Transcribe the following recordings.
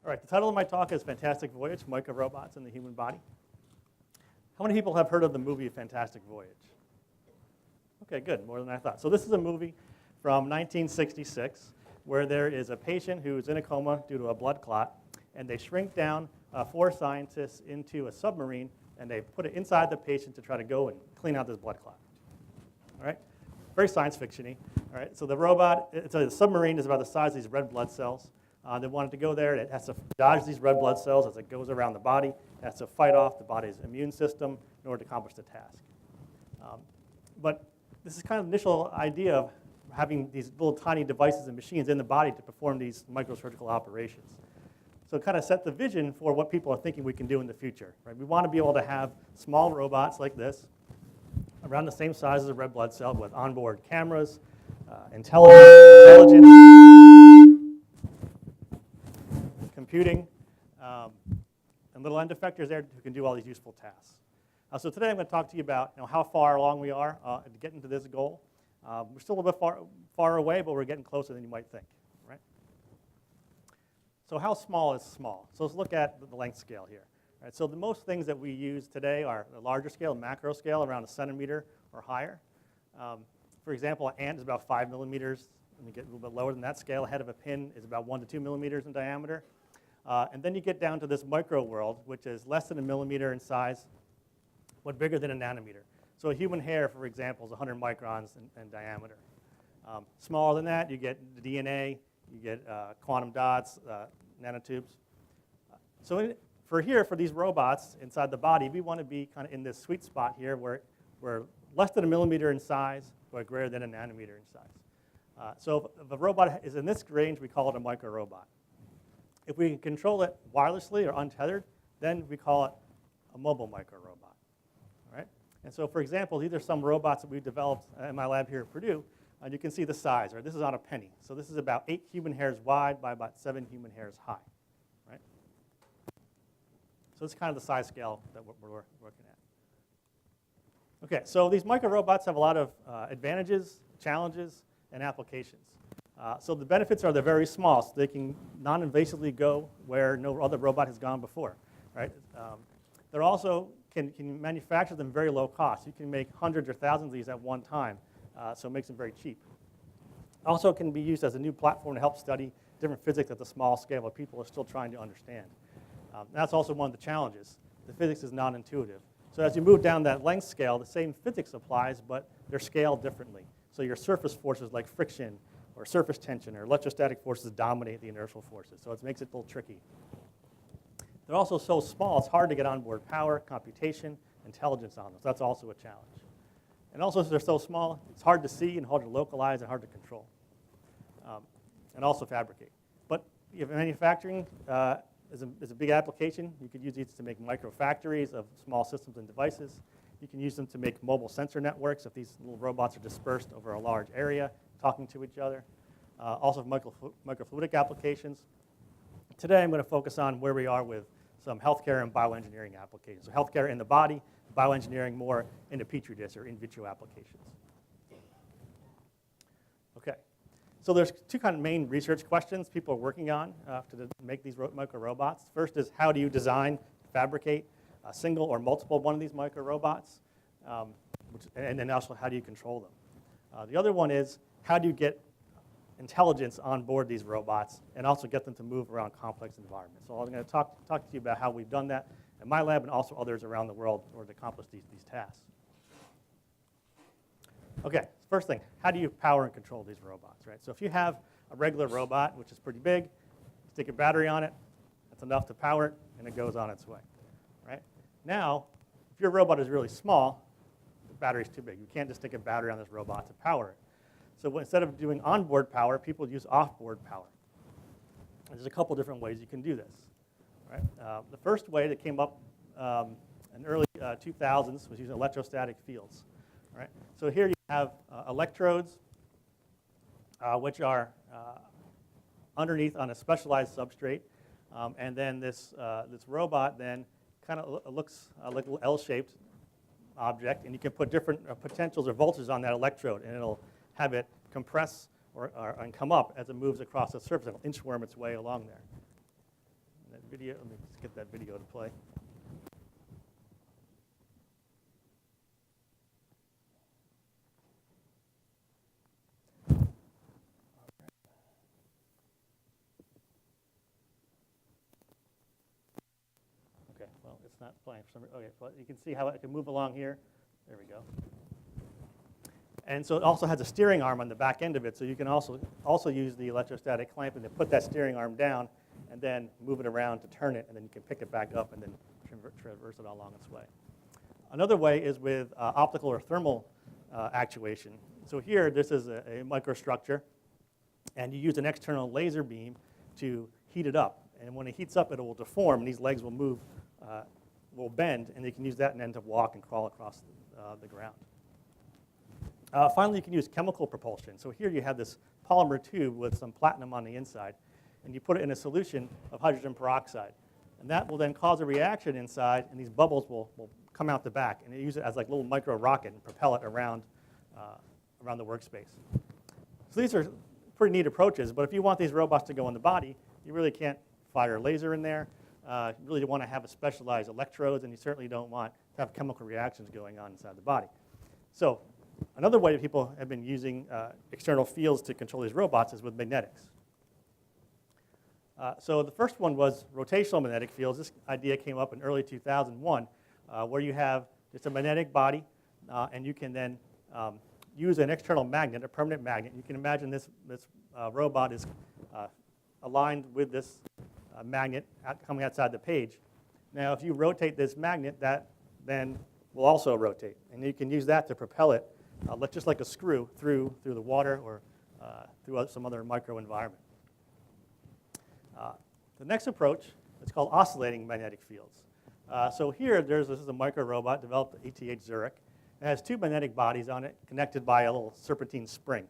All right, the title of my talk is Fantastic Voyage, Microrobots in the Human Body. How many people have heard of the movie Fantastic Voyage? Okay, good, more than I thought. So this is a movie from 1966 where there is a patient who is in a coma due to a blood clot, and they shrink down 4 scientists into a submarine, and they put it inside the patient to try to go and clean out this blood clot. All right, very science fiction-y. All right, so the robot, the submarine is about the size of these red blood cells. They wanted to go there. It has to dodge these red blood cells as it goes around the body. It has to fight off the body's immune system in order to accomplish the task. But this is kind of the initial idea of having these little tiny devices and machines in the body to perform these microsurgical operations. So it kind of set the vision for what people are thinking we can do in the future. Right? We want to be able to have small robots like this, around the same size as a red blood cell, with onboard cameras, intelligence, computing, and little end effectors there who can do all these useful tasks. So today I'm going to talk to you about how far along we are to getting to this goal. We're still a little bit far away, but we're getting closer than you might think. Right? So how small is small? So let's look at the length scale here. Right? So the most things that we use today are the larger scale, macro scale, around a centimeter or higher. For example, an ant is about 5 millimeters. When you get a little bit lower than that scale, a head of a pin is about 1 to 2 millimeters in diameter. And then you get down to this micro world, which is less than a millimeter in size, but bigger than a nanometer. So a human hair, for example, is 100 microns in diameter. Smaller than that, you get the DNA, you get quantum dots, nanotubes. So for these robots inside the body, we want to be kind of in this sweet spot here where we're less than a millimeter in size, but greater than a nanometer in size. So if a robot is in this range, we call it a microrobot. If we can control it wirelessly or untethered, then we call it a mobile microrobot. Right? And so, for example, these are some robots that we developed in my lab here at Purdue. And you can see the size. Right? This is on a penny. So this is about 8 human hairs wide by about 7 human hairs high. Right? So this is kind of the size scale that we're working at. Okay, so these microrobots have a lot of advantages, challenges, and applications. So the benefits are they're very small, so they can non-invasively go where no other robot has gone before. Right? They're also can manufacture them very low cost. You can make hundreds or thousands of these at one time, so it makes them very cheap. Also, it can be used as a new platform to help study different physics at the small scale that people are still trying to understand. That's also one of the challenges. The physics is non-intuitive. So as you move down that length scale, the same physics applies, but they're scaled differently. So your surface forces like friction or surface tension or electrostatic forces dominate the inertial forces. So it makes it a little tricky. They're also so small, it's hard to get onboard power, computation, intelligence on them. So that's also a challenge. And also, since they're so small, it's hard to see and hard to localize and hard to control, and also fabricate. But if manufacturing is a big application, you could use these to make microfactories of small systems and devices. You can use them to make mobile sensor networks if these little robots are dispersed over a large area, talking to each other. Also microfluidic applications. Today I'm going to focus on where we are with some healthcare and bioengineering applications. So healthcare in the body, bioengineering more into petri dish or in vitro applications. Okay, so there's 2 kind of main research questions people are working on to make these microrobots. First is how do you design, fabricate a single or multiple one of these microrobots, and then also how do you control them. The other one is how do you get intelligence on board these robots and also get them to move around complex environments. So I'm going to talk to you about how we've done that in my lab and also others around the world in order to accomplish these tasks. Okay, first thing, how do you power and control these robots? Right? So if you have a regular robot, which is pretty big, stick a battery on it, that's enough to power it, and it goes on its way. Right? Now, if your robot is really small, the battery's too big. You can't just stick a battery on this robot to power it. So instead of doing onboard power, people use offboard power. And there's a couple different ways you can do this. Right? The first way that came up in early 2000s was using electrostatic fields. Right? So here you have electrodes, which are underneath on a specialized substrate. And then this robot then kind of looks like a little L-shaped object. And you can put different potentials or voltages on that electrode, and it'll have it compress and come up as it moves across the surface. It'll inchworm its way along there. video. Let me just get that video to play. Okay, well, it's not playing for some reason. Okay, well, you can see how it can move along here. There we go. And so it also has a steering arm on the back end of it, so you can also use the electrostatic clamping to put that steering arm down and then move it around to turn it, and then you can pick it back up and then traverse it along its way. Another way is with optical or thermal actuation. So here, this is a microstructure, and you use an external laser beam to heat it up. And when it heats up, it will deform, and these legs will move, will bend, and you can use that and then to walk and crawl across the ground. Finally, you can use chemical propulsion. So here you have this polymer tube with some platinum on the inside, and you put it in a solution of hydrogen peroxide. And that will then cause a reaction inside, and these bubbles will come out the back, and you use it as like a little micro rocket and propel it around the workspace. So these are pretty neat approaches, but if you want these robots to go in the body, you really can't fire a laser in there. You really want to have a specialized electrodes, and you certainly don't want to have chemical reactions going on inside the body. So another way that people have been using external fields to control these robots is with magnetics. So the first one was rotational magnetic fields. This idea came up in early 2001, where you have just a magnetic body, and you can then use an external magnet, a permanent magnet. You can imagine this robot is aligned with this magnet coming outside the page. Now, if you rotate this magnet, that then will also rotate, and you can use that to propel it, just like a screw, through the water or through some other microenvironment. The next approach is called oscillating magnetic fields. So here, this is a micro-robot developed at ETH Zurich. It has two magnetic bodies on it connected by a little serpentine spring.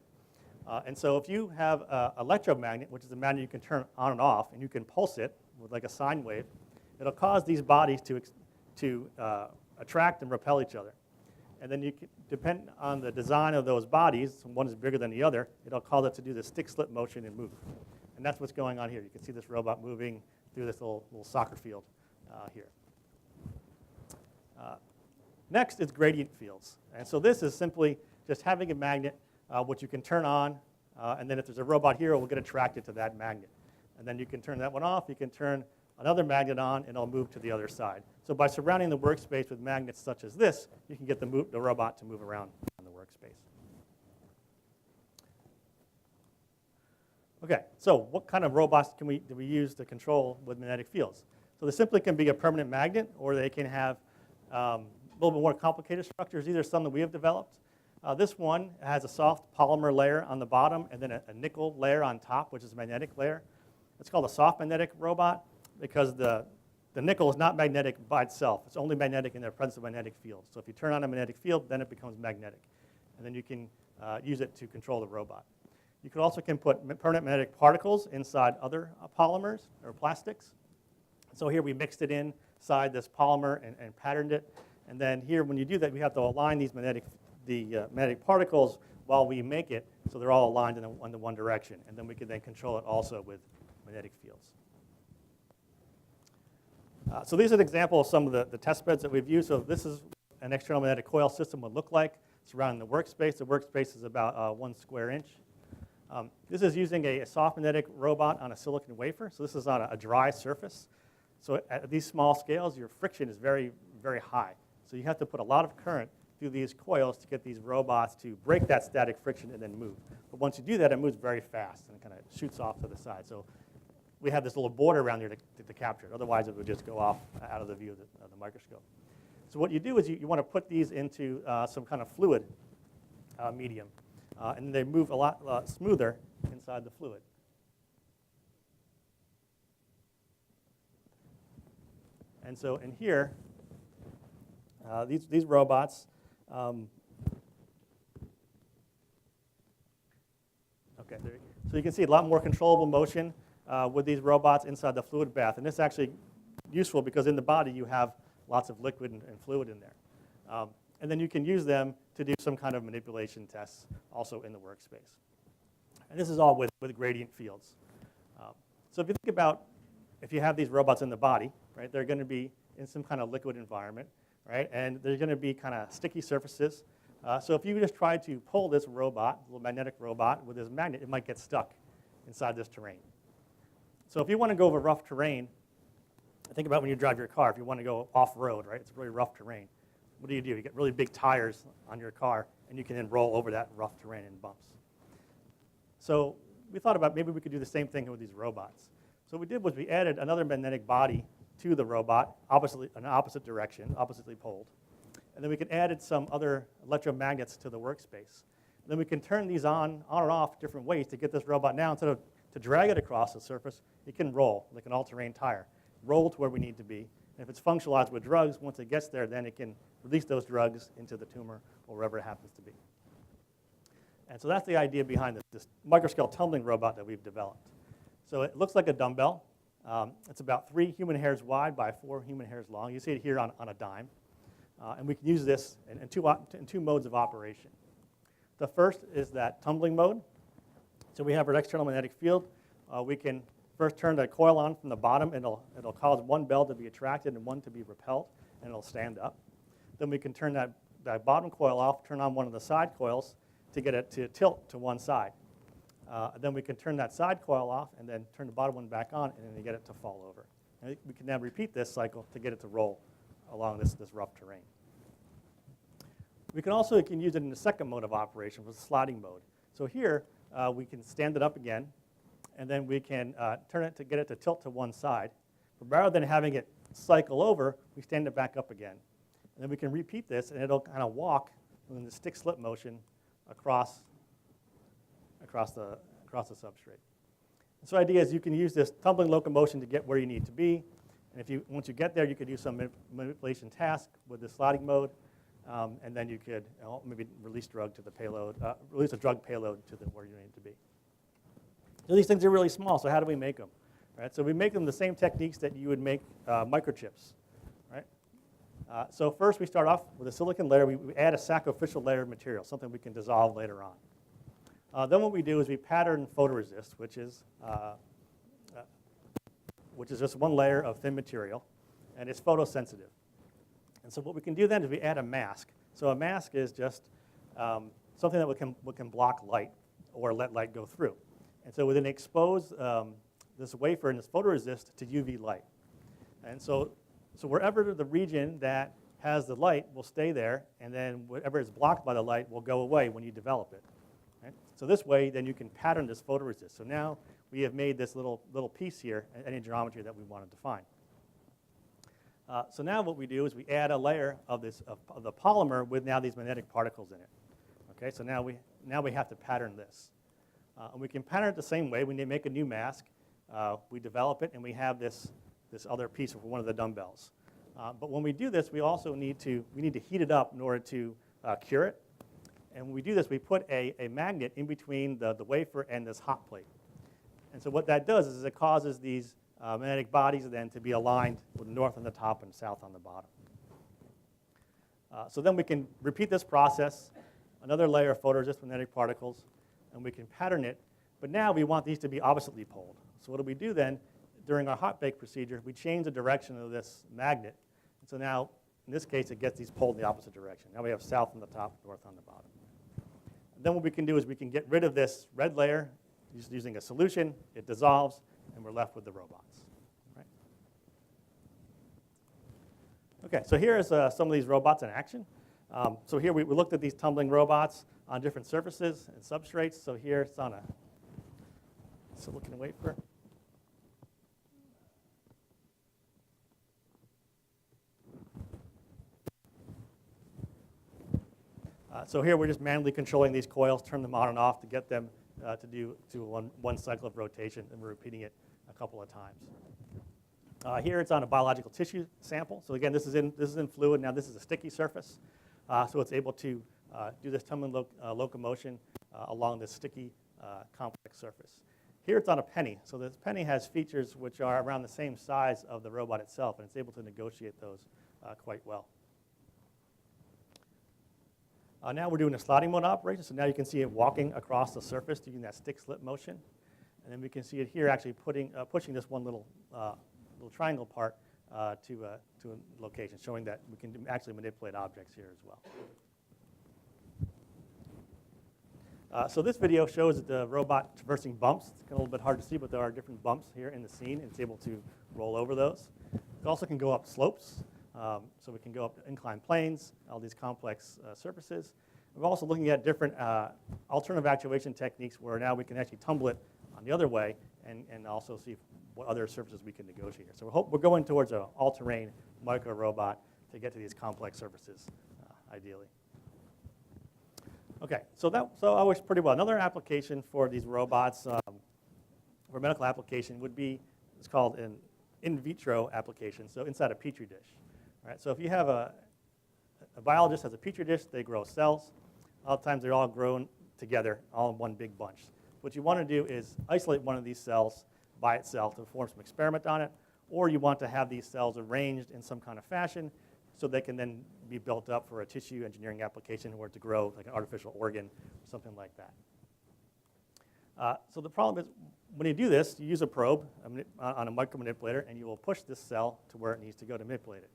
And so if you have an electromagnet, which is a magnet you can turn on and off, and you can pulse it with like a sine wave, it'll cause these bodies to attract and repel each other. And then you can, depending on the design of those bodies, one is bigger than the other, it'll cause it to do the stick-slip motion and move. And that's what's going on here. You can see this robot moving through this little soccer field here. Next is gradient fields. And so this is simply just having a magnet which you can turn on, and then if there's a robot here, it will get attracted to that magnet. And then you can turn that one off. You can turn another magnet on, and it'll move to the other side. So by surrounding the workspace with magnets such as this, you can get the robot to move around on the workspace. Okay, so what kind of robots do we use to control with magnetic fields? So they simply can be a permanent magnet, or they can have a little bit more complicated structures. These are some that we have developed. This one has a soft polymer layer on the bottom and then a nickel layer on top, which is a magnetic layer. It's called a soft magnetic robot because the nickel is not magnetic by itself. It's only magnetic in the presence of magnetic field. So if you turn on a magnetic field, then it becomes magnetic. And then you can use it to control the robot. You can also put permanent magnetic particles inside other polymers or plastics. So here we mixed it inside this polymer and patterned it. And then here, when you do that, we have to align these magnetic particles while we make it so they're all aligned in one direction. And then we can then control it also with magnetic fields. So these are an example of some of the test beds that we've used. So this is an external magnetic coil system would look like surrounding the workspace. The workspace is about 1 square inch. This is using a soft magnetic robot on a silicon wafer. So this is on a dry surface. So at these small scales, your friction is very, very high. So you have to put a lot of current through these coils to get these robots to break that static friction and then move. But once you do that, it moves very fast and kind of shoots off to the side. So we have this little border around here to capture it. Otherwise, it would just go off out of the view of the microscope. So what you do is you want to put these into some kind of fluid medium. And they move a lot smoother inside the fluid. And so in here, these robots, so you can see a lot more controllable motion with these robots inside the fluid bath. And this is actually useful because in the body you have lots of liquid and fluid in there. And then you can use them to do some kind of manipulation tests also in the workspace. And this is all with gradient fields. So if you think about if you have these robots in the body, right, they're going to be in some kind of liquid environment, right, and there's going to be kind of sticky surfaces. So if you just try to pull this robot, little magnetic robot, with this magnet, it might get stuck inside this terrain. So if you want to go over rough terrain, think about when you drive your car. If you want to go off-road, right, it's really rough terrain. What do? You get really big tires on your car, and you can then roll over that rough terrain and bumps. So we thought about maybe we could do the same thing with these robots. So what we did was we added another magnetic body to the robot, an opposite direction, oppositely poled. And then we could add some other electromagnets to the workspace. And then we can turn these on and off different ways to get this robot now, instead of to drag it across the surface, it can roll like an all-terrain tire. Roll to where we need to be. And if it's functionalized with drugs, once it gets there, then it can release those drugs into the tumor or wherever it happens to be. And so that's the idea behind this microscale tumbling robot that we've developed. So it looks like a dumbbell. It's about 3 human hairs wide by 4 human hairs long. You see it here on a dime. And we can use this in two modes of operation. The first is that tumbling mode. So we have our external magnetic field. We can first turn the coil on from the bottom, and it'll cause one bell to be attracted and one to be repelled, and it'll stand up. Then we can turn that bottom coil off, turn on one of the side coils to get it to tilt to one side. Then we can turn that side coil off and then turn the bottom one back on, and then get it to fall over. And we can now repeat this cycle to get it to roll along this rough terrain. We can also use it in the second mode of operation, which is sliding mode. So here, we can stand it up again, and then we can turn it to get it to tilt to one side. But rather than having it cycle over, we stand it back up again. And then we can repeat this, and it'll kind of walk in the stick-slip motion across the substrate. And so the idea is you can use this tumbling locomotion to get where you need to be. And once you get there, you could do some manipulation task with the sliding mode. And then you could maybe release a drug payload to where you need to be. So these things are really small, so how do we make them? Right? So we make them the same techniques that you would make microchips. Right? So first we start off with a silicon layer. We add a sacrificial layer of material, something we can dissolve later on. Then what we do is we pattern photoresist, which is just one layer of thin material, and it's photosensitive. And so what we can do then is we add a mask. So a mask is just something that can block light or let light go through. And so we then expose this wafer and this photoresist to UV light. And so wherever the region that has the light will stay there, and then whatever is blocked by the light will go away when you develop it. Right? So this way, then you can pattern this photoresist. So now we have made this little piece here, any geometry that we want to define. So now what we do is we add a layer of the polymer with now these magnetic particles in it. Okay, so now we have to pattern this. And we can pattern it the same way. When they make a new mask, we develop it, and we have this other piece for one of the dumbbells. But when we do this, we also need to heat it up in order to cure it. And when we do this, we put a magnet in between the wafer and this hot plate. And so what that does is it causes these magnetic bodies then to be aligned with north on the top and south on the bottom. So then we can repeat this process, another layer of photoresist magnetic particles, and we can pattern it. But now we want these to be oppositely poled. So what do we do then? During our hot bake procedure, we change the direction of this magnet. And so now, in this case, it gets these poled in the opposite direction. Now we have south on the top, north on the bottom. And then what we can do is we can get rid of this red layer using a solution. It dissolves, and we're left with the robots. Right? Okay, so here is some of these robots in action. So here we looked at these tumbling robots on different surfaces and substrates. So here it's on a silicon wafer. So here we're just manually controlling these coils, turn them on and off to get them to do one cycle of rotation, and we're repeating it a couple of times. Here it's on a biological tissue sample. So again, this is in fluid. Now this is a sticky surface, so it's able to do this tumbling locomotion along this sticky complex surface. Here it's on a penny. So this penny has features which are around the same size of the robot itself, and it's able to negotiate those quite well. Now we're doing a sliding mode operation, so now you can see it walking across the surface using that stick-slip motion. And then we can see it here actually pushing this one little little triangle part to a location, showing that we can actually manipulate objects here as well. So this video shows the robot traversing bumps. It's a little bit hard to see, but there are different bumps here in the scene, and it's able to roll over those. It also can go up slopes, so we can go up inclined planes, all these complex surfaces. We're also looking at different alternative actuation techniques where now we can actually tumble it on the other way and also see what other surfaces we can negotiate here. So we're going towards an all-terrain micro-robot to get to these complex surfaces, ideally. Okay, so that works pretty well. Another application for these robots, for medical application, would be, it's called an in vitro application, so inside a petri dish. All right, so if you have a biologist has a petri dish, they grow cells. A lot of times they're all grown together, all in one big bunch. What you want to do is isolate one of these cells by itself to perform some experiment on it, or you want to have these cells arranged in some kind of fashion so they can then be built up for a tissue engineering application or to grow like an artificial organ or something like that. So the problem is when you do this, you use a probe on a micromanipulator, and you will push this cell to where it needs to go to manipulate it.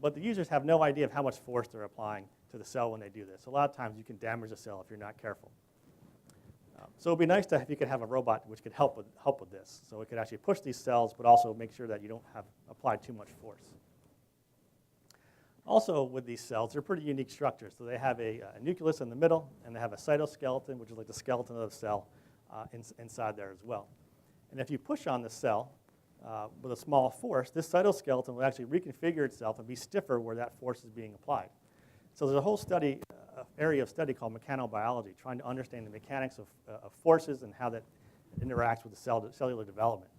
But the users have no idea of how much force they're applying to the cell when they do this. A lot of times you can damage the cell if you're not careful. So it would be nice if you could have a robot which could help with this. So it could actually push these cells, but also make sure that you don't have applied too much force. Also with these cells, they're pretty unique structures. So they have a nucleus in the middle, and they have a cytoskeleton, which is like the skeleton of the cell, inside there as well. And if you push on the cell with a small force, this cytoskeleton will actually reconfigure itself and be stiffer where that force is being applied. So there's a whole area of study called mechanobiology, trying to understand the mechanics of forces and how that interacts with the cellular development.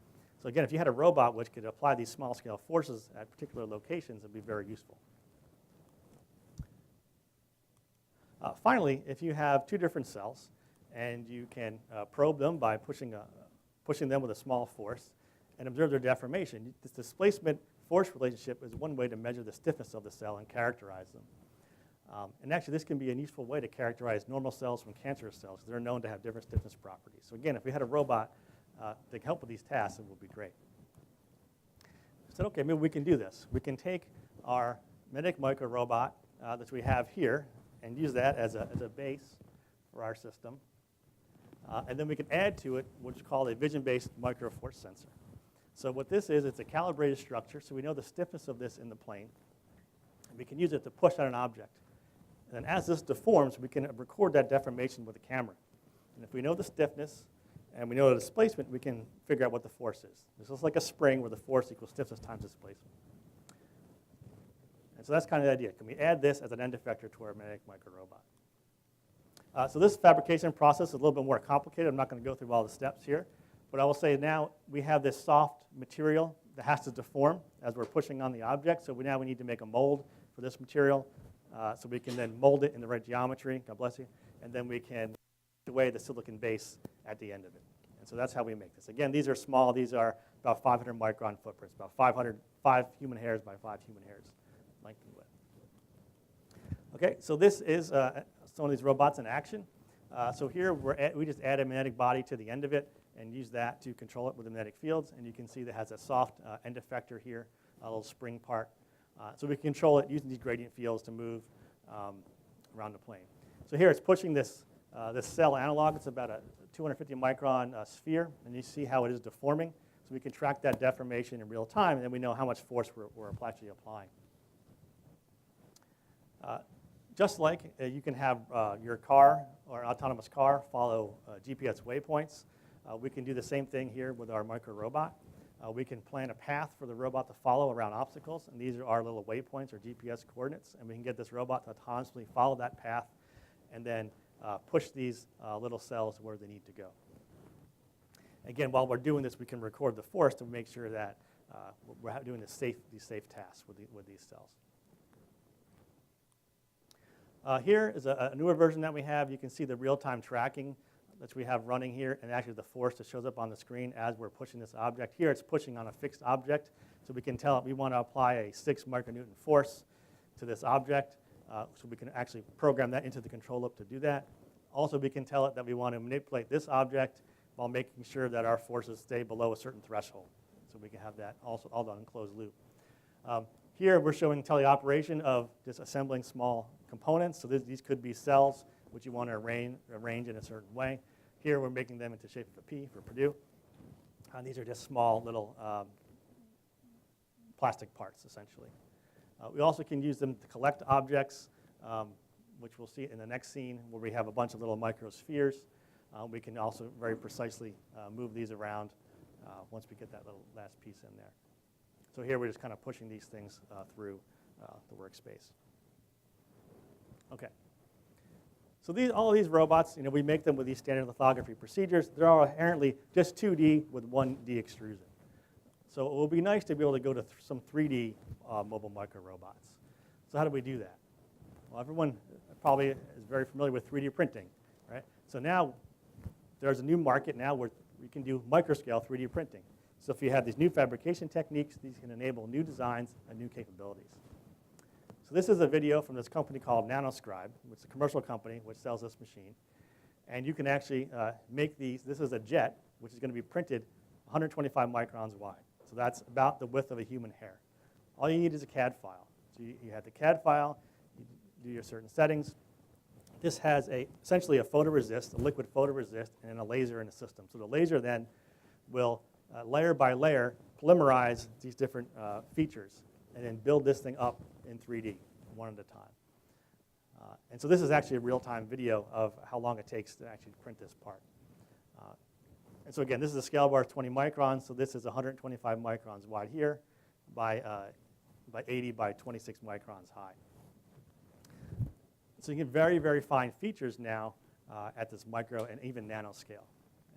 So again, if you had a robot which could apply these small-scale forces at particular locations, it would be very useful. Finally, if you have two different cells and you can probe them by pushing them with a small force and observe their deformation, this displacement force relationship is one way to measure the stiffness of the cell and characterize them. And actually, this can be a useful way to characterize normal cells from cancerous cells, because they're known to have different stiffness properties. So again, if we had a robot that can help with these tasks, it would be great. I said, okay, maybe we can do this. We can take our magnetic micro-robot that we have here and use that as a base for our system. And then we can add to it what's called a vision-based micro-force sensor. So what this is, it's a calibrated structure, so we know the stiffness of this in the plane. And we can use it to push on an object. And then as this deforms, we can record that deformation with a camera. And if we know the stiffness and we know the displacement, we can figure out what the force is. This is like a spring where the force equals stiffness times displacement. And so that's kind of the idea. Can we add this as an end effector to our magnetic micro-robot? So this fabrication process is a little bit more complicated. I'm not going to go through all the steps here. But I will say now we have this soft material that has to deform as we're pushing on the object. So we need to make a mold for this material. So we can then mold it in the right geometry, God bless you, and then we can take away the silicon base at the end of it. And so that's how we make this. Again, these are small. These are about 500 micron footprints, about 5 human hairs by 5 human hairs length and width. Okay, so this is some of these robots in action. So here we just add a magnetic body to the end of it and use that to control it with the magnetic fields. And you can see that it has a soft end effector here, a little spring part. So we can control it using these gradient fields to move around the plane. So here it's pushing this cell analog. It's about a 250 micron sphere, and you see how it is deforming. So we can track that deformation in real time, and then we know how much force we're actually applying. Just like you can have your car or an autonomous car follow GPS waypoints, we can do the same thing here with our micro-robot. We can plan a path for the robot to follow around obstacles, and these are our little waypoints or GPS coordinates, and we can get this robot to autonomously follow that path and then push these little cells where they need to go. Again, while we're doing this, we can record the force to make sure that we're doing these safe tasks with these cells. Here is a newer version that we have. You can see the real-time tracking that we have running here, and actually the force that shows up on the screen as we're pushing this object. Here it's pushing on a fixed object, so we can tell it we want to apply a 6 micronewton force to this object, so we can actually program that into the control loop to do that. Also, we can tell it that we want to manipulate this object while making sure that our forces stay below a certain threshold. so we can have that also all done in closed loop. Here we're showing teleoperation of just assembling small components. So these could be cells which you want to arrange in a certain way. Here we're making them into the shape of a P for Purdue. These are just small little plastic parts, essentially. We also can use them to collect objects, which we'll see in the next scene where we have a bunch of little microspheres. We can also very precisely move these around once we get that little last piece in there. So here we're just kind of pushing these things through the workspace. Okay. So all of these robots, we make them with these standard lithography procedures. They're all inherently just 2D with 1D extrusion. So it will be nice to be able to go to some 3D mobile micro robots. So how do we do that? Well, everyone probably is very familiar with 3D printing, right? So now there's a new market now where we can do microscale 3D printing. So if you have these new fabrication techniques, these can enable new designs and new capabilities. So this is a video from this company called Nanoscribe, which is a commercial company which sells this machine. And you can actually make these. This is a jet, which is going to be printed 125 microns wide. So that's about the width of a human hair. All you need is a CAD file. So you have the CAD file, you do your certain settings. This has essentially a photoresist, a liquid photoresist, and a laser in the system. So the laser then will, layer by layer, polymerize these different features and then build this thing up in 3D, one at a time. And so this is actually a real-time video of how long it takes to actually print this part. And so again, this is a scale bar of 20 microns, so this is 125 microns wide here by 80 by 26 microns high. So you get very, very fine features now at this micro and even nano scale.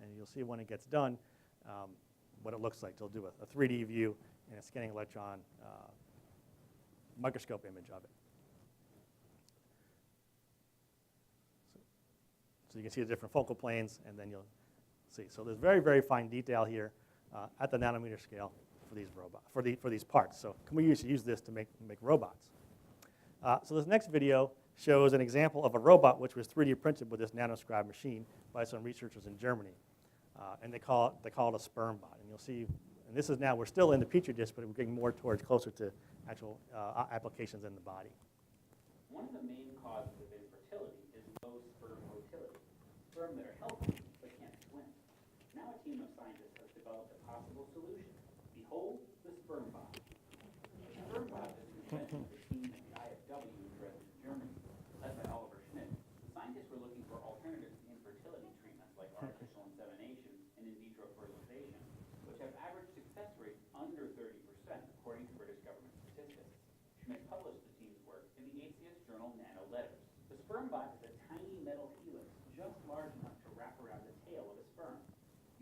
And you'll see when it gets done what it looks like. They'll do a 3D view and a scanning electron microscope image of it. So you can see the different focal planes, and then you'll see. So there's very, very fine detail here at the nanometer scale for these robots, for these parts. So can we use this to make robots? So this next video shows an example of a robot which was 3D printed with this Nanoscribe machine by some researchers in Germany, and they call it a sperm bot. And you'll see, and this is now we're still in the petri dish, but we're getting more towards closer to actual applications in the body. One of the main causes of infertility is low sperm motility, sperm that are healthy but can't swim. Now a team of scientists has developed a possible solution. Behold, the sperm bot. The sperm bot is invented the team at the IFW in Dresden, Germany. Led by Oliver Schmidt, the scientists were looking for alternatives to infertility treatments like artificial insemination and in vitro fertilization, which have average success rates under 30%, according to British government statistics. Schmidt published the team's work in the ACS journal Nano Letters. The sperm bot is a tiny metal helix just large enough to wrap around the tail of a sperm.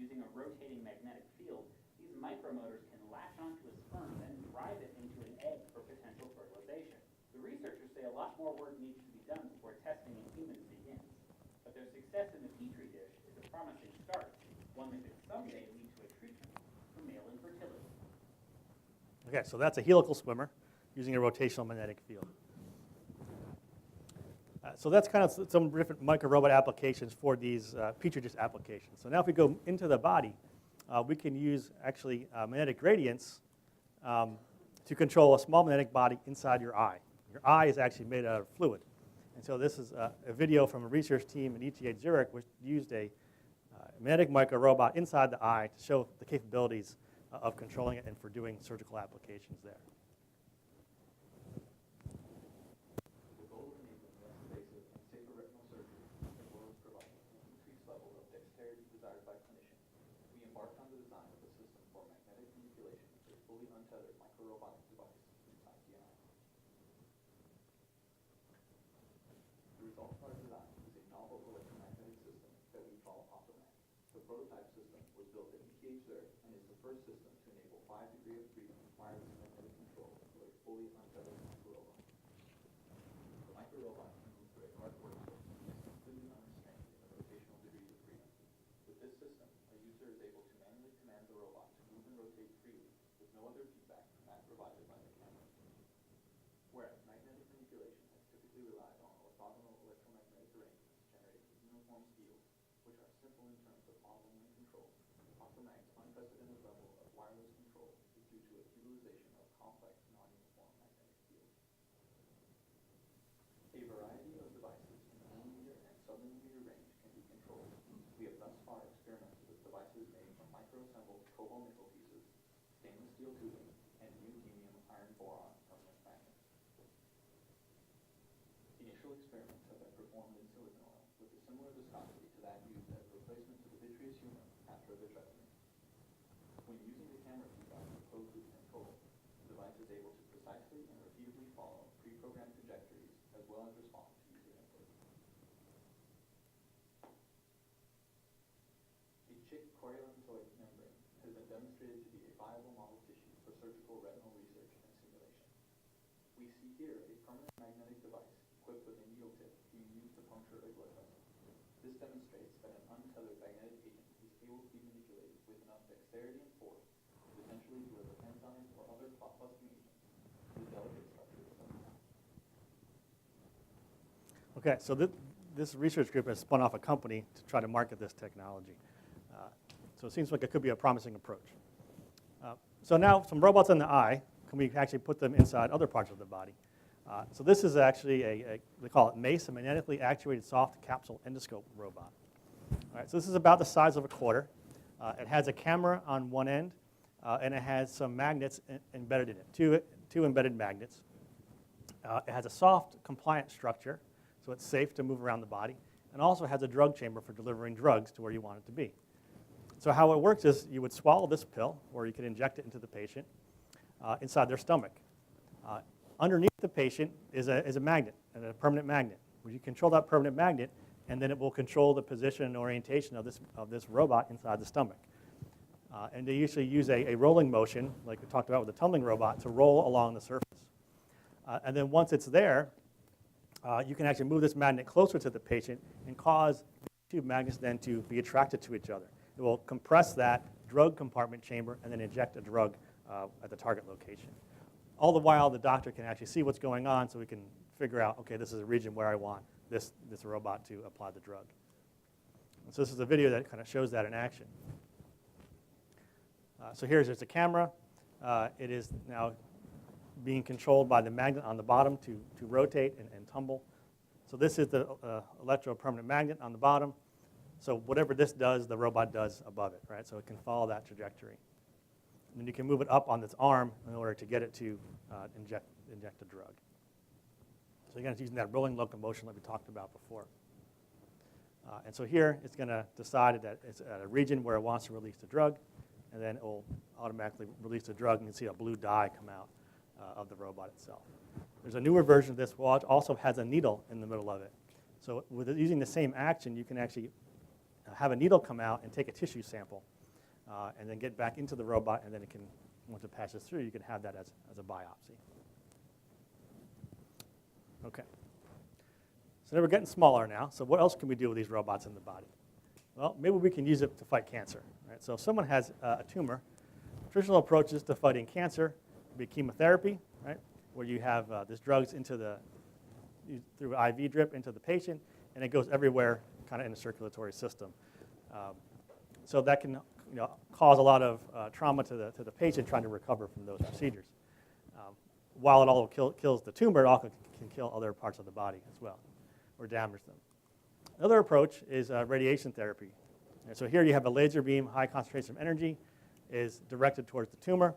Using a rotating magnetic field, these micromotors can latch onto a sperm and drive it into an egg for potential fertilization. The researchers say a lot more work needs to be done before testing in humans begins. But their success in the petri dish is a promising start, one that could someday lead to a treatment for male infertility. Okay, so that's a helical swimmer using a rotational magnetic field. So that's kind of some different micro-robot applications for these petri dish applications. So now if we go into the body, we can use actually magnetic gradients to control a small magnetic body inside your eye. Your eye is actually made out of fluid. And so this is a video from a research team at ETH Zurich which used a magnetic micro-robot inside the eye to show the capabilities of controlling it and for doing surgical applications there. The goal of enabling less invasive and safer retinal surgery as well as providing an increased level of dexterity desired by clinicians, we embarked on the design of a system for magnetic manipulation with a fully untethered microrobotic device inside the eye. The result of our design is a novel electromagnetic system that we call OptoMag. The prototype system was built at ETH Zurich and is the first system to enable 5 degrees of freedom wireless magnetic control for a fully untethered microrobot. The microrobot can move through a cardboard surface and is completely unrestrained in the rotational degrees of freedom. With this system, a user is able to manually command the robot to move and rotate freely with no other feedback than that provided by the camera. Whereas magnetic manipulation has typically relied on orthogonal electromagnetic arrangements generating uniform fields, which are simple in terms of modeling and control, OptoMag's unprecedented level of wireless control A variety of devices in the millimeter and submillimeter range can be controlled. We have thus far experimented with devices made from micro-assembled cobalt nickel pieces, stainless steel tubing, and neodymium iron boron permanent magnets. Initial experiments have been performed in silicon oil with a similar viscosity to that used as replacement to the vitreous humor after a vitrectomy. When using the camera feedback for closed-loop control, the device is able to precisely and repeatedly follow pre-programmed trajectories as well as respond to user input. A chick choriolentoid membrane has been demonstrated to be a viable model tissue for surgical retinal research and simulation. We see here a permanent magnetic device equipped with a needle tip being used to puncture a blood vessel. This demonstrates that an untethered magnetic agent is able to be manipulated with enough dexterity and force to potentially deliver enzymes or other clot-busting agents to the delicate structures of the eye. Okay, so this research group has spun off a company to try to market this technology. So it seems like it could be a promising approach. So now some robots in the eye, can we actually put them inside other parts of the body? So this is actually they call it MACE, a magnetically actuated soft capsule endoscope robot. All right, so this is about the size of a quarter. It has a camera on one end, and it has some magnets embedded in it, two embedded magnets. It has a soft, compliant structure, so it's safe to move around the body, and also has a drug chamber for delivering drugs to where you want it to be. So how it works is you would swallow this pill, or you could inject it into the patient inside their stomach. Underneath the patient is a magnet, a permanent magnet. You control that permanent magnet, and then it will control the position and orientation of this robot inside the stomach. And they usually use a rolling motion, like we talked about with the tumbling robot, to roll along the surface. And then once it's there, you can actually move this magnet closer to the patient and cause the two magnets then to be attracted to each other. It will compress that drug compartment chamber and then inject a drug at the target location. All the while, the doctor can actually see what's going on, so we can figure out, okay, this is a region where I want this robot to apply the drug. And so this is a video that kind of shows that in action. So here's just a camera. It is now being controlled by the magnet on the bottom to rotate and tumble. So this is the electropermanent magnet on the bottom. So whatever this does, the robot does above it, right? So it can follow that trajectory. And then you can move it up on its arm in order to get it to inject a drug. So again, it's using that rolling locomotion like we talked about before. And so here, it's going to decide that it's at a region where it wants to release the drug, and then it will automatically release the drug, and you can see a blue dye come out of the robot itself. There's a newer version of this watch, also has a needle in the middle of it. So with using the same action, you can actually have a needle come out and take a tissue sample, and then get back into the robot, and then it can, once it passes through, you can have that as a biopsy. Okay. So now we're getting smaller now. So what else can we do with these robots in the body? Well, maybe we can use it to fight cancer. Right? So if someone has a tumor, traditional approaches to fighting cancer would be chemotherapy, right? Where you have this drugs through IV drip into the patient, and it goes everywhere, kind of in the circulatory system. So that can cause a lot of trauma to the patient trying to recover from those procedures. While it all kills the tumor, it also can kill other parts of the body as well, or damage them. Another approach is radiation therapy. And so here you have a laser beam, high concentration of energy, is directed towards the tumor.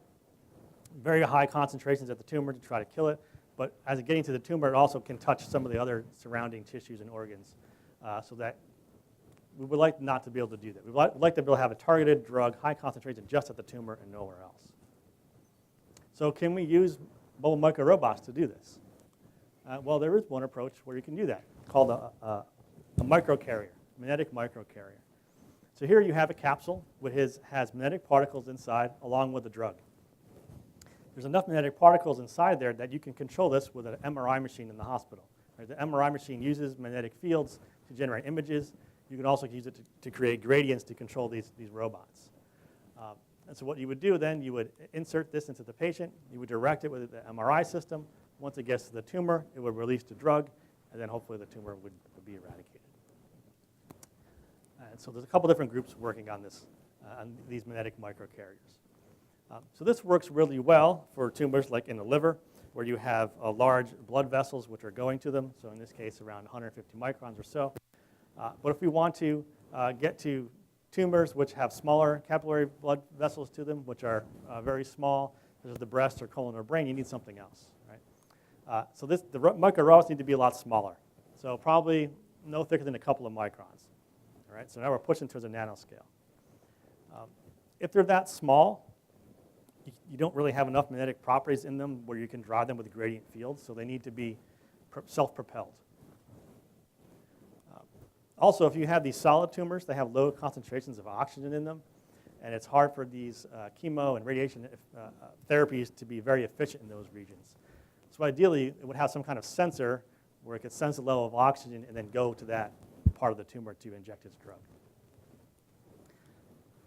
Very high concentrations at the tumor to try to kill it, but as it's getting to the tumor, it also can touch some of the other surrounding tissues and organs, so that we would like not to be able to do that. We would like to be able to have a targeted drug, high concentration, just at the tumor and nowhere else. So can we use mobile microrobots to do this? Well, there is one approach where you can do that, called a microcarrier, magnetic microcarrier. So here you have a capsule which has magnetic particles inside along with the drug. There's enough magnetic particles inside there that you can control this with an MRI machine in the hospital. Right? The MRI machine uses magnetic fields to generate images. You can also use it to create gradients to control these robots. And so what you would do then, you would insert this into the patient. You would direct it with the MRI system. Once it gets to the tumor, it would release the drug, and then hopefully the tumor would be eradicated. And so there's a couple different groups working on this, on these magnetic microcarriers. So this works really well for tumors like in the liver, where you have large blood vessels which are going to them, so in this case around 150 microns or so. But if we want to get to tumors which have smaller capillary blood vessels to them, which are very small, such as the breast or colon or brain, you need something else, right? So the microrobots need to be a lot smaller, so probably no thicker than a couple of microns. All right, so now we're pushing towards a nanoscale. If they're that small, you don't really have enough magnetic properties in them where you can drive them with gradient fields, so they need to be self-propelled. Also, if you have these solid tumors, they have low concentrations of oxygen in them, and it's hard for these chemo and radiation therapies to be very efficient in those regions. So ideally, it would have some kind of sensor where it could sense the level of oxygen and then go to that part of the tumor to inject its drug.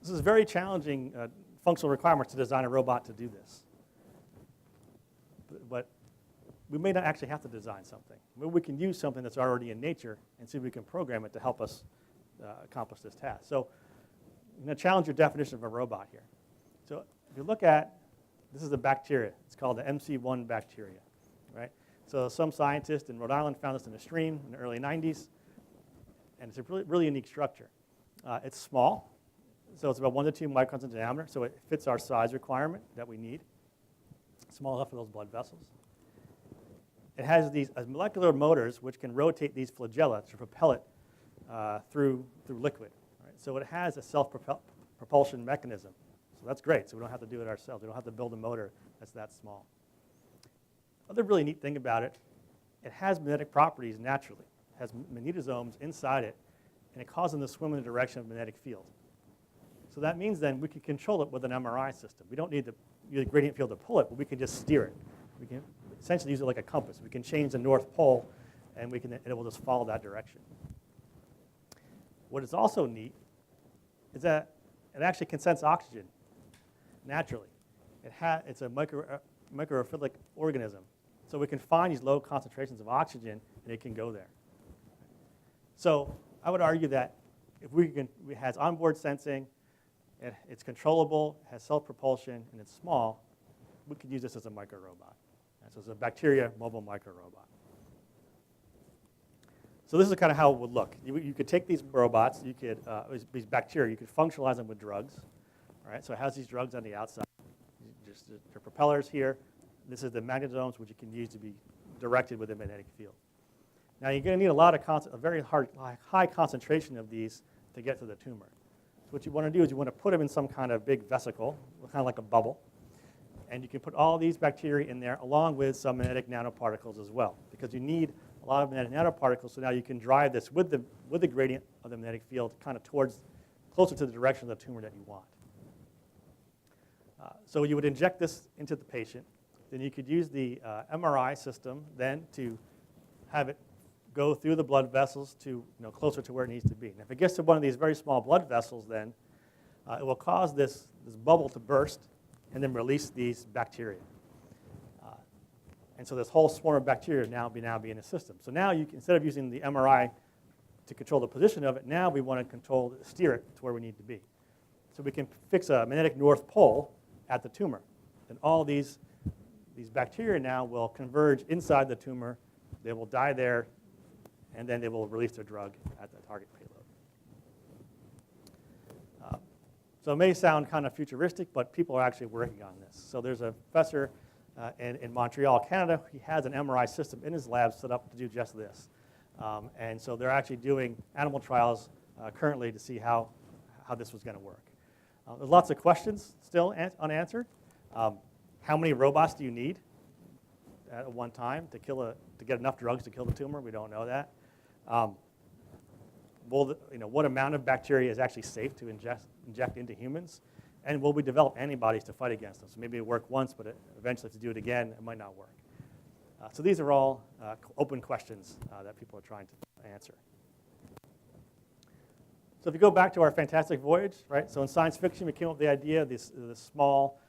This is very challenging functional requirements to design a robot to do this. But we may not actually have to design something. Maybe we can use something that's already in nature and see if we can program it to help us accomplish this task. So I'm going to challenge your definition of a robot here. So if you look at, this is a bacteria. It's called the MC1 bacteria, right? So some scientist in Rhode Island found this in a stream in the early 90s, and it's a really, really unique structure. It's small. So it's about 1 to 2 microns in diameter, so it fits our size requirement that we need. Small enough for those blood vessels. It has these molecular motors which can rotate these flagella to propel it through liquid. Right? So it has a self-propulsion mechanism. So that's great, so we don't have to do it ourselves. We don't have to build a motor that's that small. Other really neat thing about it, it has magnetic properties naturally. It has magnetosomes inside it, and it causes them to swim in the direction of magnetic field. So that means then we can control it with an MRI system. We don't need the gradient field to pull it, but we can just steer it. We can essentially use it like a compass. We can change the North Pole, and it will just follow that direction. What is also neat is that it actually can sense oxygen naturally. It's a microphilic organism. So we can find these low concentrations of oxygen, and it can go there. So I would argue that if it has onboard sensing, it's controllable, has self-propulsion, and it's small, we could use this as a microrobot. So it's a bacteria mobile microrobot. So this is kind of how it would look. You could take these robots, these bacteria, you could functionalize them with drugs. All right, so it has these drugs on the outside. Just the propellers here. This is the magnetosomes, which you can use to be directed with a magnetic field. Now you're going to need a very high concentration of these to get to the tumor. So what you want to do is you want to put them in some kind of big vesicle, kind of like a bubble. And you can put all these bacteria in there along with some magnetic nanoparticles as well, because you need a lot of magnetic nanoparticles, so now you can drive this with the gradient of the magnetic field kind of closer to the direction of the tumor that you want. So you would inject this into the patient. Then you could use the MRI system then to have it go through the blood vessels to closer to where it needs to be. And if it gets to one of these very small blood vessels, then it will cause this bubble to burst and then release these bacteria. And so this whole swarm of bacteria now be in the system. So now instead of using the MRI to control the position of it, now we want to steer it to where we need to be. So we can fix a magnetic North Pole at the tumor. And all these bacteria now will converge inside the tumor. They will die there, and then they will release their drug at the target payload. So it may sound kind of futuristic, but people are actually working on this. So there's a professor in Montreal, Canada. He has an MRI system in his lab set up to do just this. And so they're actually doing animal trials currently to see how this was going to work. There's lots of questions still unanswered. How many robots do you need at one time to get enough drugs to kill the tumor? We don't know that. What amount of bacteria is actually safe to inject into humans? And will we develop antibodies to fight against them? So maybe it worked once, but eventually to do it again, it might not work. So these are all open questions that people are trying to answer. So if you go back to our fantastic voyage, right? So in science fiction, we came up with the idea of this small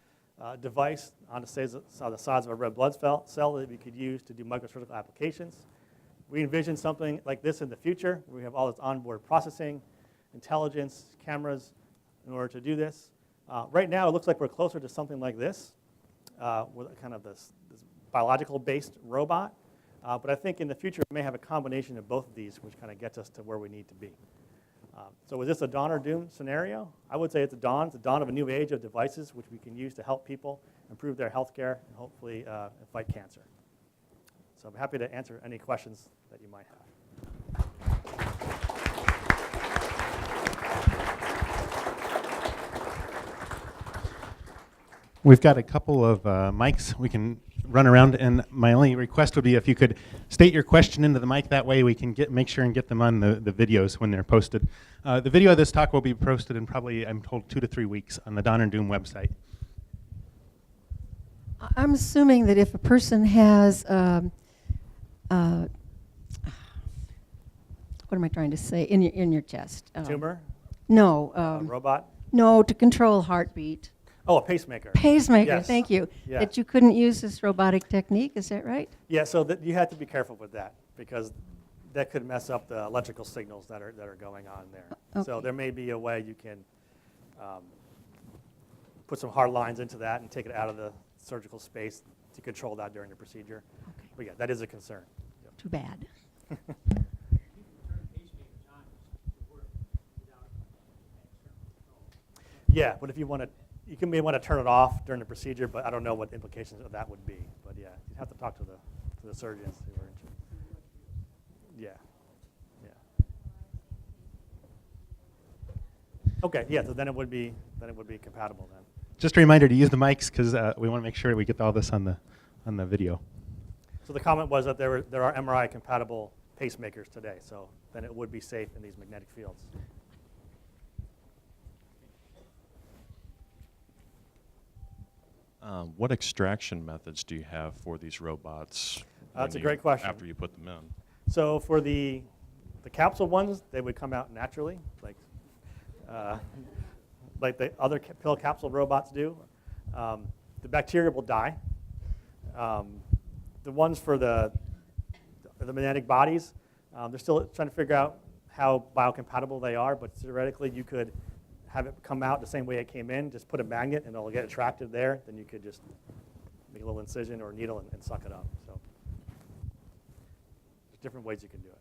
device on the size of a red blood cell that we could use to do microsurgical applications. We envision something like this in the future, where we have all this onboard processing, intelligence, cameras, in order to do this. Right now, it looks like we're closer to something like this, with kind of this biological-based robot. But I think in the future, we may have a combination of both of these, which kind of gets us to where we need to be. So is this a dawn or doom scenario? I would say it's a dawn. It's a dawn of a new age of devices, which we can use to help people improve their health care and hopefully fight cancer. So I'm happy to answer any questions that you might have. We've got a couple of mics we can run around, and my only request would be if you could state your question into the mic. That way we can make sure and get them on the videos when they're posted. The video of this talk will be posted in probably, I'm told, 2 to 3 weeks on the Dawn and Doom website. I'm assuming that if a person has, what am I trying to say, in your chest? Tumor? No. Robot? No, to control heartbeat. Oh, a pacemaker. Pacemaker, Yes. Thank you. Yeah. That you couldn't use this robotic technique, is that right? Yeah, so that you have to be careful with that because that could mess up the electrical signals that are going on there. So Okay. there may be a way you can put some hard lines into that and take it out of the surgical space to control that during the procedure. Okay. But yeah, that is a concern. Yep. Too bad. Yeah, but if you want to, you may want to turn it off during the procedure, but I don't know what the implications of that would be. But yeah, you'd have to talk to the surgeons who are interested. Yeah, yeah. Okay, yeah. So then it would be compatible then. Just a reminder to use the mics because we want to make sure we get all this on the video. So the comment was that there are MRI compatible pacemakers today, so then it would be safe in these magnetic fields. What extraction methods do you have for these robots? That's a when great question. After you put them in. So for the capsule ones, they would come out naturally, like the other pill capsule robots do. The bacteria will die. The ones for the magnetic bodies, they're still trying to figure out how biocompatible they are, but theoretically you could have it come out the same way it came in, just put a magnet and it'll get attracted there, then you could just make a little incision or a needle and suck it up. So there's different ways you can do it.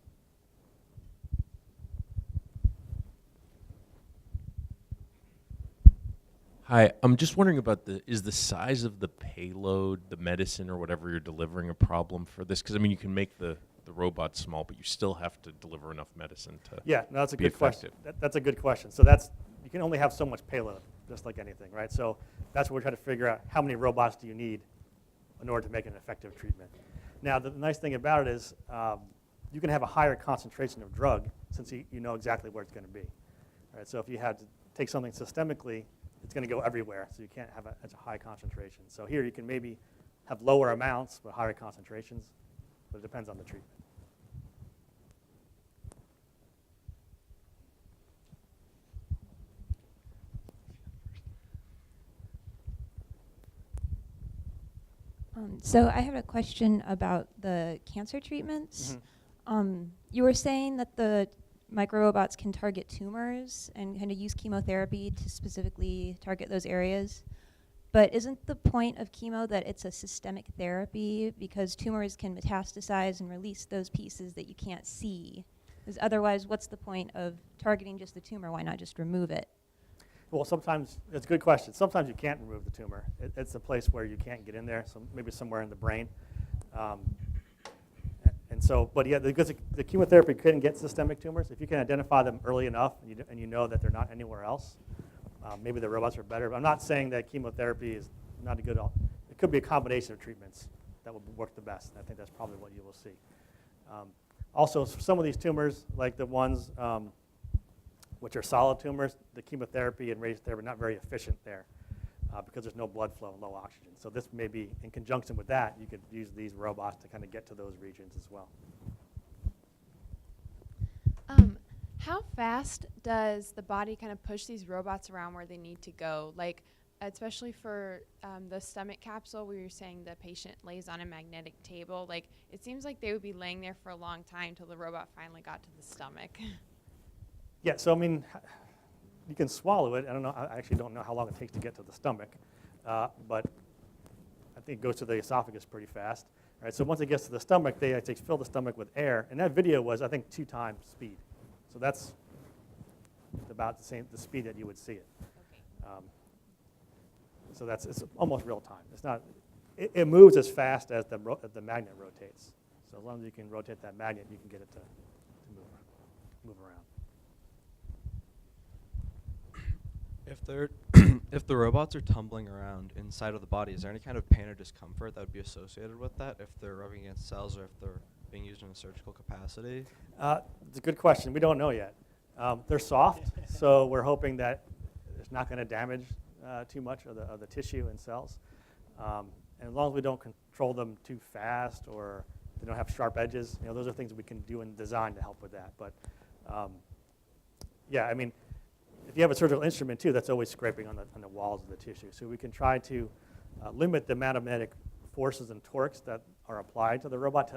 Hi, I'm just wondering about is the size of the payload, the medicine or whatever you're delivering a problem for this? Because I mean, you can make the robot small, but you still have to deliver enough medicine to Yeah, no, that's a be good question. effective. That's a good question. So you can only have so much payload, just like anything, right? So that's what we're trying to figure out. How many robots do you need in order to make an effective treatment? Now, the nice thing about it is you can have a higher concentration of drug since you know exactly where it's going to be. Right? So if you had to take something systemically, it's going to go everywhere, so you can't have such a high concentration. So here you can maybe have lower amounts but higher concentrations, but it depends on the treatment. So I have a question about the cancer treatments. You were saying that the microrobots can target tumors and kind of use chemotherapy to specifically target those areas. But isn't the point of chemo that it's a systemic therapy because tumors can metastasize and release those pieces that you can't see? Because otherwise, what's the point of targeting just the tumor? Why not just remove it? Well, sometimes, it's a good question. Sometimes you can't remove the tumor. It's a place where you can't get in there, so maybe somewhere in the brain. And so, but yeah, because the chemotherapy couldn't get systemic tumors, if you can identify them early enough and you know that they're not anywhere else, maybe the robots are better. But I'm not saying that chemotherapy is not a good, it could be a combination of treatments that would work the best. I think that's probably what you will see. Also, some of these tumors, like the ones which are solid tumors, the chemotherapy and radiotherapy are not very efficient there because there's no blood flow and low oxygen. So this may be, in conjunction with that, you could use these robots to kind of get to those regions as well. How fast does the body kind of push these robots around where they need to go? Like, especially for the stomach capsule where you're saying the patient lays on a magnetic table, like, it seems like they would be laying there for a long time till the robot finally got to the stomach. Yeah, so I mean, you can swallow it. I actually don't know how long it takes to get to the stomach, but I think it goes to the esophagus pretty fast. Right? So once it gets to the stomach, they actually fill the stomach with air. And that video was, I think, 2 times speed. So that's about the speed that you would see it. So it's almost real time. It's not. It moves as fast as the magnet rotates. So as long as you can rotate that magnet, you can get it to move around. If the robots are tumbling around inside of the body, is there any kind of pain or discomfort that would be associated with that if they're rubbing against cells or if they're being used in a surgical capacity? It's a good question. We don't know yet. They're soft, so we're hoping that it's not going to damage too much of the tissue and cells. And as long as we don't control them too fast or they don't have sharp edges, those are things we can do in design to help with that. But yeah, I mean, if you have a surgical instrument too, that's always scraping on the walls of the tissue. So we can try to limit the amount of magnetic forces and torques that are applied to the robot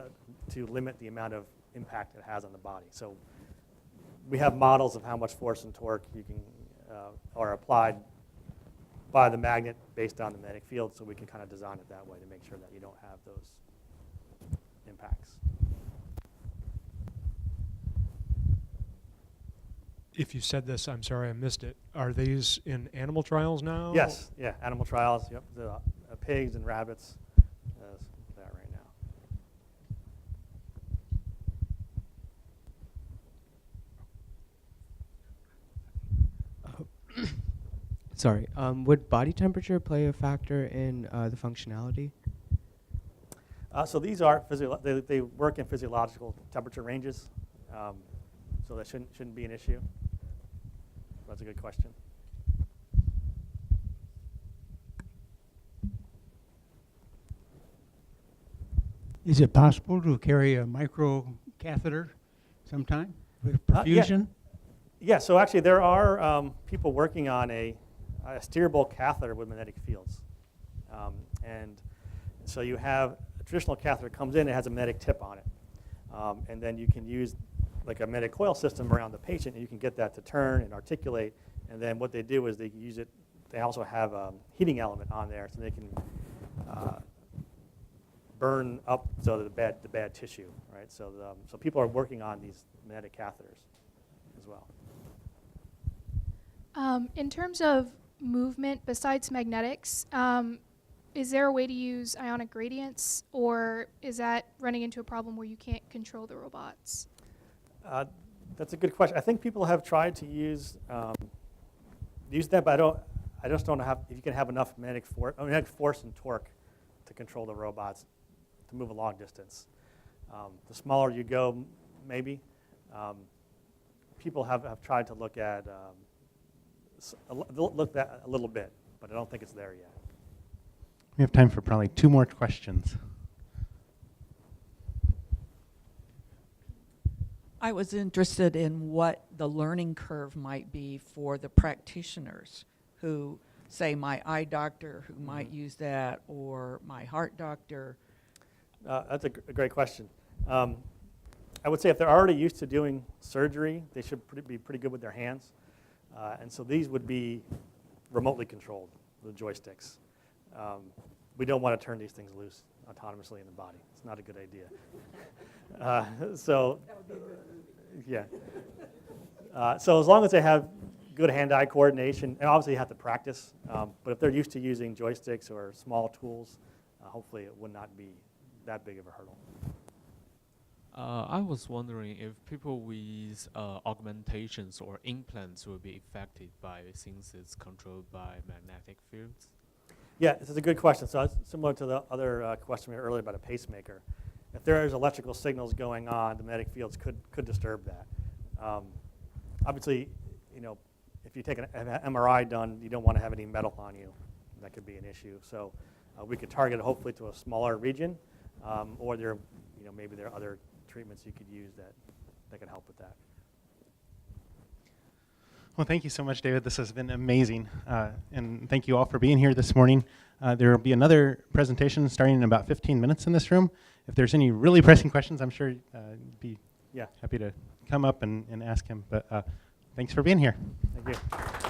to limit the amount of impact it has on the body. So we have models of how much force and torque you can are applied by the magnet based on the magnetic field, so we can kind of design it that way to make sure that you don't have those impacts. If you said this, I'm sorry I missed it. Are these in animal trials now? Yes, yeah, animal trials, yep, the pigs and rabbits, that right now. Sorry, would body temperature play a factor in the functionality? So these are they work in physiological temperature ranges, so that shouldn't be an issue. That's a good question. Is it possible to carry a micro catheter sometime with perfusion? Yeah, so actually there are people working on a steerable catheter with magnetic fields. And so you have a traditional catheter comes in, it has a magnetic tip on it. And then you can use like a magnetic coil system around the patient, and you can get that to turn and articulate. And then what they do is they use it, they also have a heating element on there so they can burn up the bad tissue, right? So people are working on these magnetic catheters as well. In terms of movement, besides magnetics, is there a way to use ionic gradients, or is that running into a problem where you can't control the robots? That's a good question. I think people have tried to use that, but I just don't know if you can have enough magnetic force and torque to control the robots to move a long distance. The smaller you go, maybe. People have tried to look at a little bit, but I don't think it's there yet. We have time for probably 2 more questions. I was interested in what the learning curve might be for the practitioners who, say, my eye doctor who might use that, or my heart doctor. That's a great question. I would say if they're already used to doing surgery, they should be pretty good with their hands. And so these would be remotely controlled, the joysticks. We don't want to turn these things loose autonomously in the body. It's not a good idea. So as long as they have good hand-eye coordination, and obviously you have to practice, but if they're used to using joysticks or small tools, hopefully it would not be that big of a hurdle. I was wondering if people with augmentations or implants will be affected by, since it's controlled by magnetic fields. Yeah, this is a good question. So it's similar to the other question we had earlier about a pacemaker. If there is electrical signals going on, the magnetic fields could disturb that. Obviously, if you take an MRI done, you don't want to have any metal on you. That could be an issue. So we could target it hopefully to a smaller region, or maybe there are other treatments you could use that could help with that. Well, thank you so much, David. This has been amazing. And thank you all for being here this morning. There will be another presentation starting in about 15 minutes in this room. If there's any really pressing questions, I'm sure you'd be happy to come up and ask him. But thanks for being here. Thank you.